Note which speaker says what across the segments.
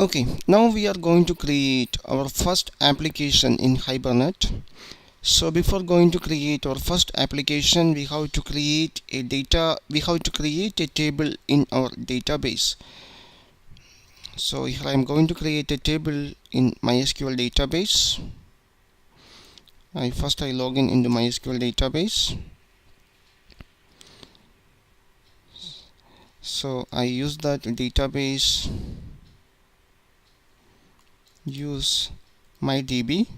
Speaker 1: Okay, now we are going to create our first application in Hibernate. So before going to create our first application, we have to create a table in our database. So here I am going to create a table in MySQL database. I log in into MySQL database. So I use that database, use MyDB,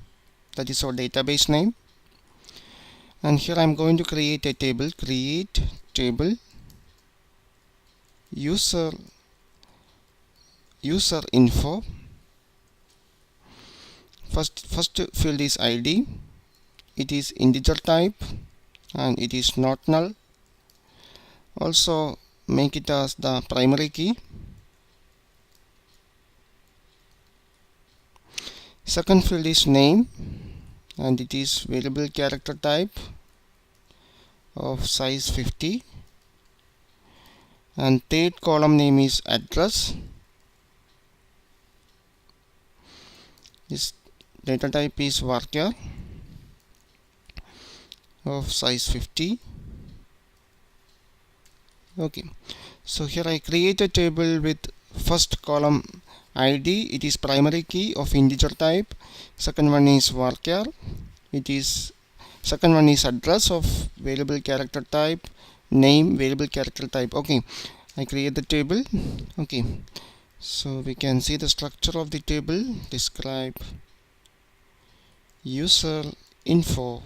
Speaker 1: that is our database name. And here I'm going to create a table, create table user info. First field is ID. It is integer type and it is not null. Also make it as the primary key. Second field is name and it is variable character type of size 50. And third column name is address. This data type is varchar of size 50. Okay, so here I create a table with first column ID, it is primary key of integer type. Second one is varchar, second one is address of variable character type. Name, variable character type. Okay, I create the table. Okay, so we can see the structure of the table. Describe user info.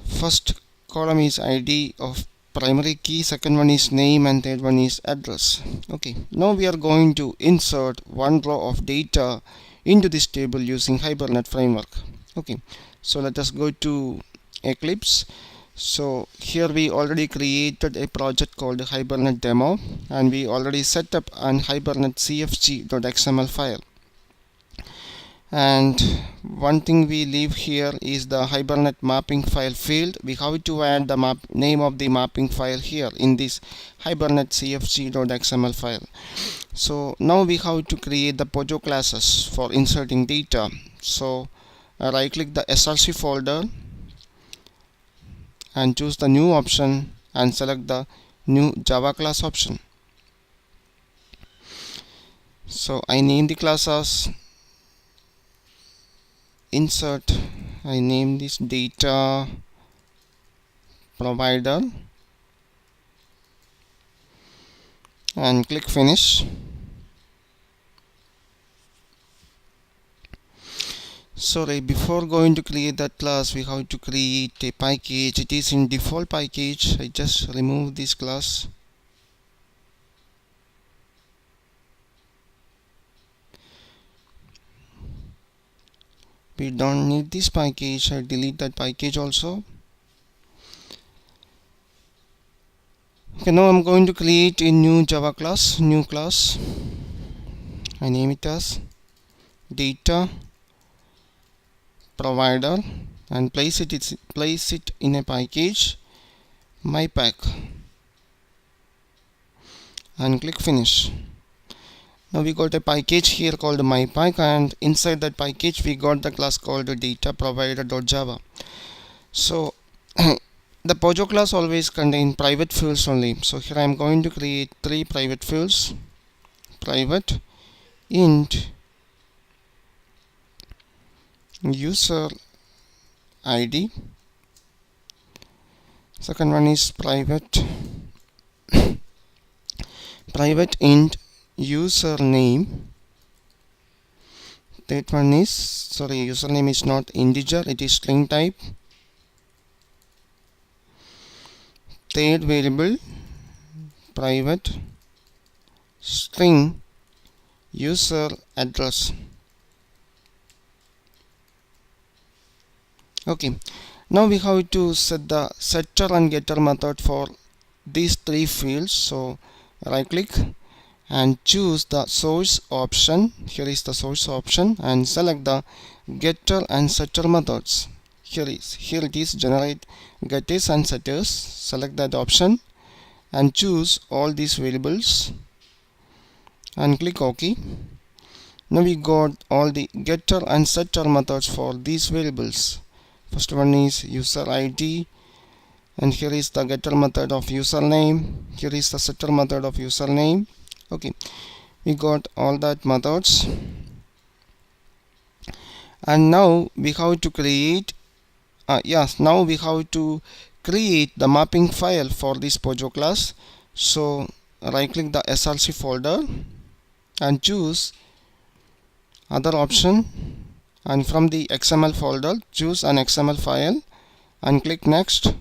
Speaker 1: First column is ID of primary key, second one is name, and third one is address. Okay, now we are going to insert one row of data into this table using Hibernate framework. Okay, so let us go to Eclipse. So here we already created a project called Hibernate demo, and we already set up an Hibernate cfg.xml file. And one thing we leave here is the Hibernate mapping file field. We have to add the name of the mapping file here in this Hibernate cfg.xml file. So now we have to create the Pojo classes for inserting data. So right click the src folder and choose the new option and select the new Java class option. So I name the class as insert. I name this data provider and click finish. Sorry, before going to create that class, we have to create a package. It is in default package. I just remove this class. We don't need this package. I delete that package also. Okay, now I'm going to create a new Java class, I name it as data provider and place it in a package mypack and click finish. Now we got a package here called mypack, and inside that package we got the class called data provider.java. So the Pojo class always contain private fields only. So here I am going to create 3 private fields. Private int user ID. Second one is private int username. Third one is, sorry, username is not integer, it is string type. Third variable private string user address. Okay, now we have to set the setter and getter method for these 3 fields. So right click and choose the source option. Here is the source option, and select the getter and setter methods. Here it is generate getters and setters. Select that option and choose all these variables and click OK. Now we got all the getter and setter methods for these variables. First one is user ID, and here is the getter method of username, here is the setter method of username. Okay, we got all that methods, and now we have to create now we have to create the mapping file for this Pojo class. So right click the src folder and choose other option, and from the XML folder choose an XML file and click next.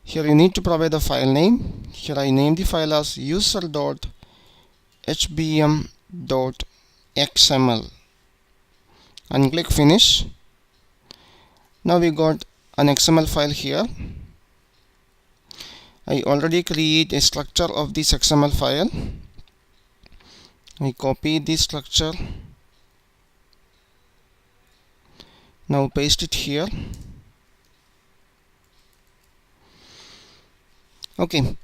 Speaker 1: Here you need to provide the file name. Here I name the file as user.hbm.xml and click finish. Now we got an XML file here. I already create a structure of this XML file. I copy this structure. Now paste it here. Okay,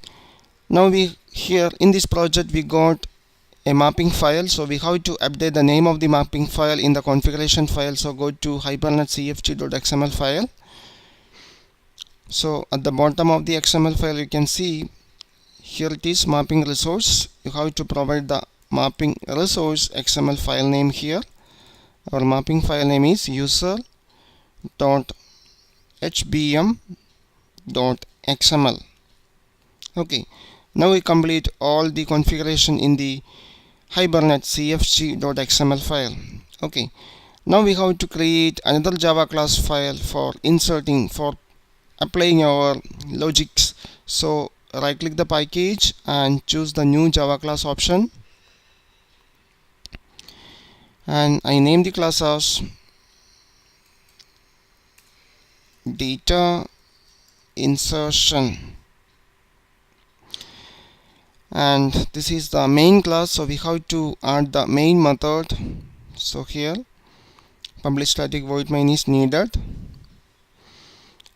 Speaker 1: now we here in this project we got a mapping file, so we have to update the name of the mapping file in the configuration file. So go to Hibernate cfg.xml file. So at the bottom of the XML file you can see here it is mapping resource. You have to provide the mapping resource XML file name here. Our mapping file name is user.hbm.xml. Okay, now we complete all the configuration in the Hibernate cfg.xml file. Okay, now we have to create another Java class file for inserting, for applying our logics. So right click the package and choose the new Java class option, and I name the class as data insertion, and this is the main class. So we have to add the main method. So here public static void main is needed.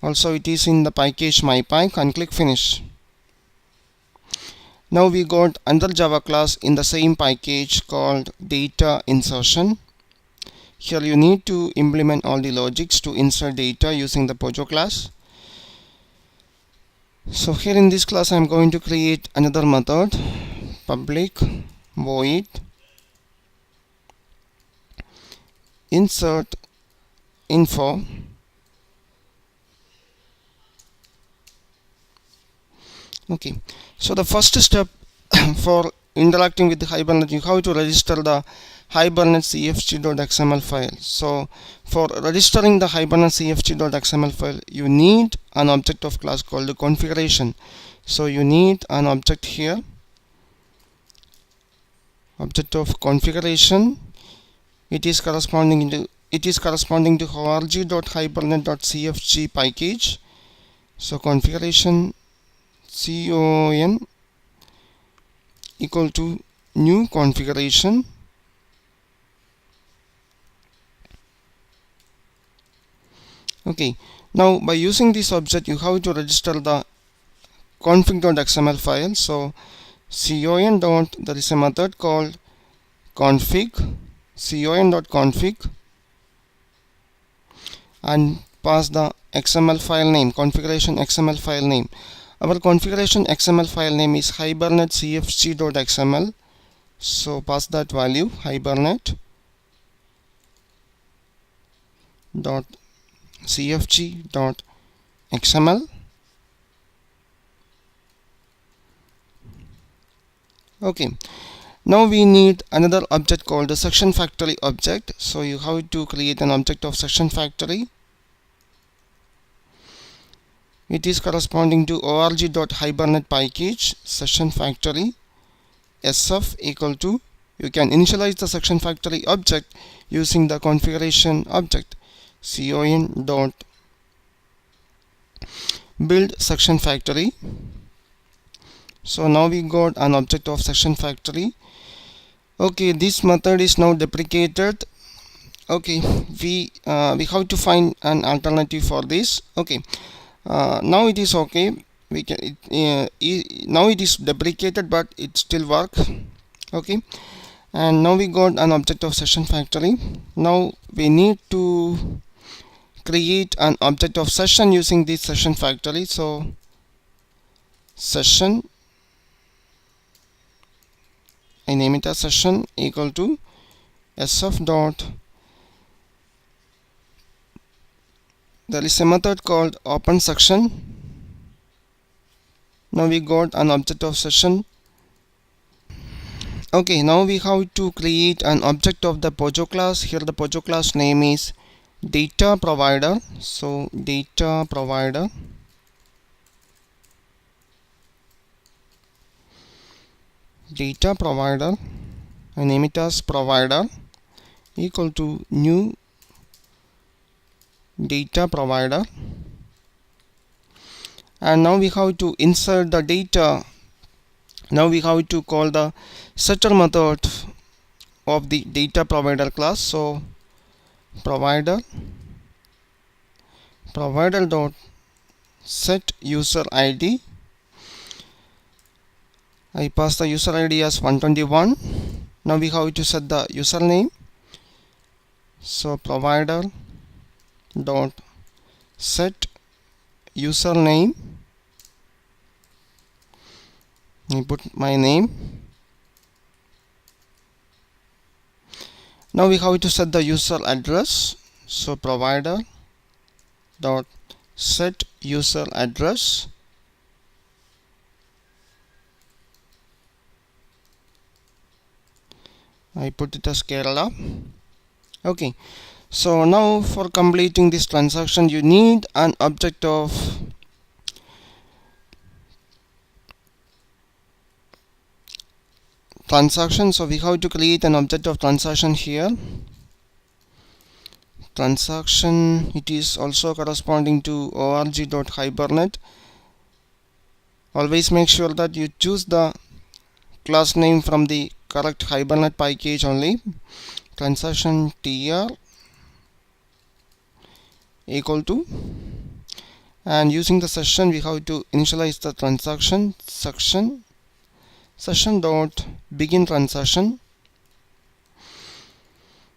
Speaker 1: Also it is in the package mypack, and click finish. Now we got another Java class in the same package called data insertion. Here you need to implement all the logics to insert data using the Pojo class. So here in this class I am going to create another method, public void insert info. Okay, so the first step for interacting with the Hibernate, you have to register the Hibernate cfg.xml file. So for registering the Hibernate cfg.xml file, you need an object of class called configuration. So you need an object here, object of configuration. It is corresponding to org.hibernate.cfg package. So configuration con equal to new configuration. Okay, now by using this object you have to register the config.xml file. So there is a method called config and pass the XML file name, configuration XML file name. Our configuration XML file name is hibernate cfg.xml. So pass that value, hibernate.cfg.xml. Okay, now we need another object called the section factory object. So you have to create an object of section factory. It is corresponding to org.hibernate package section factory sf equal to, you can initialize the section factory object using the configuration object con.build section factory. So now we got an object of section factory. Okay, this method is now deprecated. Okay, we have to find an alternative for this. Okay, now it is okay. We can now it is deprecated, but it still works. Okay, and now we got an object of session factory. Now we need to create an object of session using this session factory. So session, I name it as session equal to sf dot, there is a method called open section. Now we got an object of session. Okay, now we have to create an object of the Pojo class. Here the Pojo class name is data provider. So data provider, I name it as provider equal to new data provider. And now we have to insert the data. Now we have to call the setter method of the data provider class. So provider dot set user id. I pass the user id as 121. Now we have to set the username. So provider dot set username, I put my name. Now we have to set the user address. So provider dot set user address. I put it as Kerala. Okay, so now for completing this transaction you need an object of transaction. So we have to create an object of transaction here. Transaction, it is also corresponding to org.hibernate. Always make sure that you choose the class name from the correct Hibernate package only. Transaction tr equal to, and using the session we have to initialize the transaction section. Session dot begin transaction.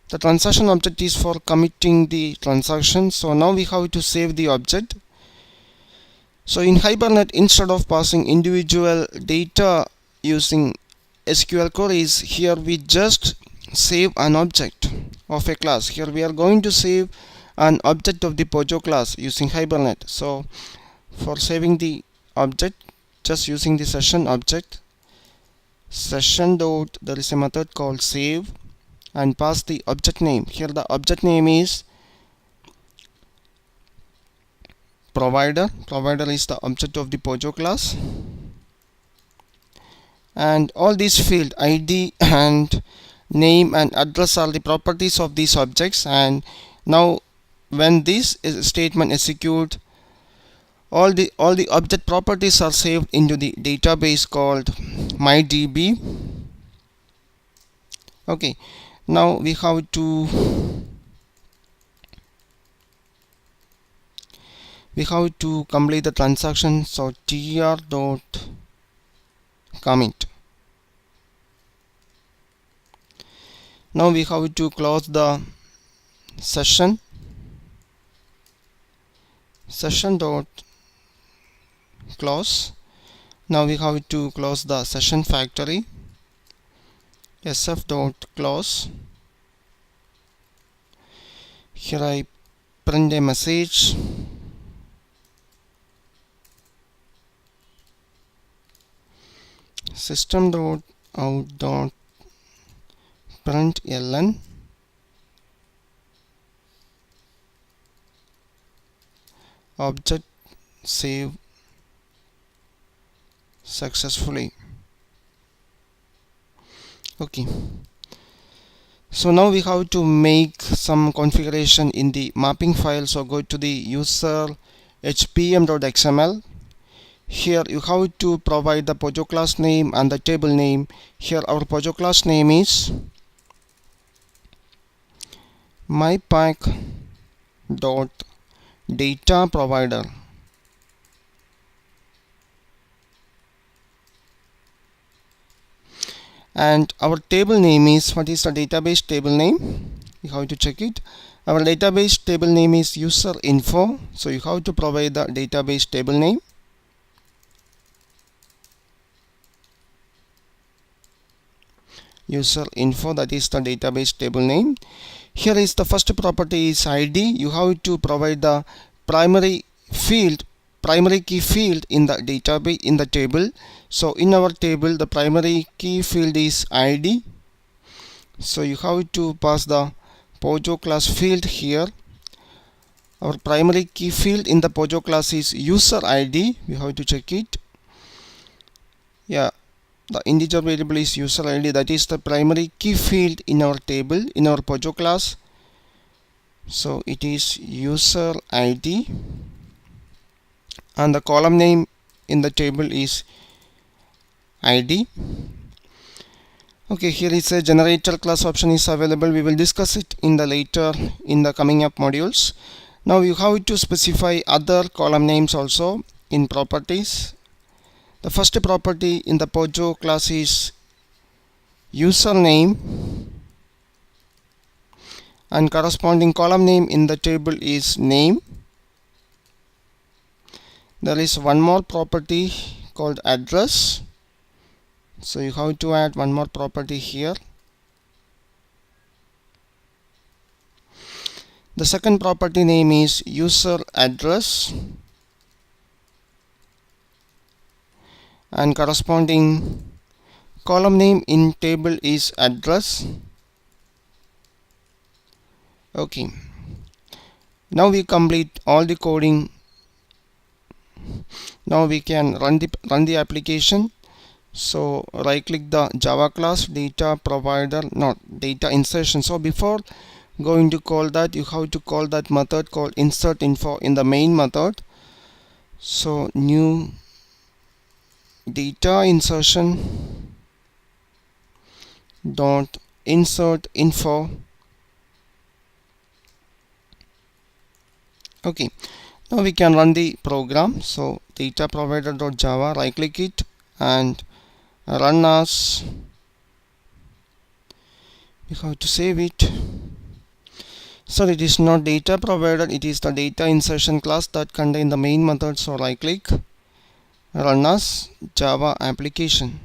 Speaker 1: The transaction object is for committing the transaction. So now we have to save the object. So in Hibernate, instead of passing individual data using SQL queries, here we just save an object of a class. Here we are going to save an object of the Pojo class using Hibernate. So for saving the object, just using the session object, session dot, there is a method called save, and pass the object name. Here the object name is provider. Provider is the object of the Pojo class, and all these field id and name and address are the properties of these objects. And now when this statement execute, all the object properties are saved into the database called mydb. Okay, now we have to complete the transaction. So tr dot commit. Now we have to close the session dot close. Now we have to close the session factory, sf dot close. Here I print a message. System dot out dot println object save successfully. Okay, so now we have to make some configuration in the mapping file. So go to the user hpm.xml. Here you have to provide the Pojo class name and the table name. Here our Pojo class name is mypack.data provider. and our table name is, what is the database table name? You have to check it. Our database table name is user info, so you have to provide the database table name. User info, that is the database table name. Here is the first property is ID. You have to provide the primary key field in the database, in the table. So in our table the primary key field is ID, so you have to pass the Pojo class field here. Our primary key field in the Pojo class is user ID. We have to check it. Yeah, the integer variable is user ID, that is the primary key field in our table, in our Pojo class. So it is user ID, and the column name in the table is ID. Okay, here is a generator class option is available. We will discuss it in the coming up modules. Now you have to specify other column names also in properties. The first property in the Pojo class is username, and corresponding column name in the table is name. There is one more property called address, so you have to add one more property here. The second property name is user address, and corresponding column name in table is address. Okay, now we complete all the coding. Now we can run the application. So right click the Java class data provider, not data insertion. So before going to call that, you have to call that method called insert info in the main method. So new data insertion dot insert info. Okay, now we can run the program. So data provider.java, right click it and run as. We have to save it. So it is not data provider, it is the data insertion class that contain the main method. So right click, run as Java application.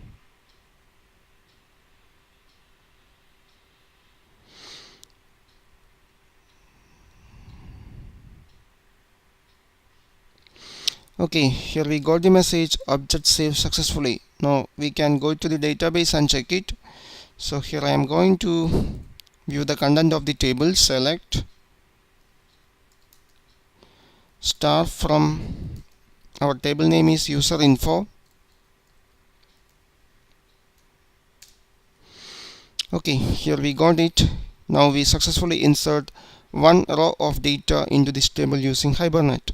Speaker 1: Okay, here we got the message object saved successfully. Now we can go to the database and check it. So here I am going to view the content of the table. Select star from our table name is user info. Okay, here we got it. Now we successfully insert one row of data into this table using Hibernate.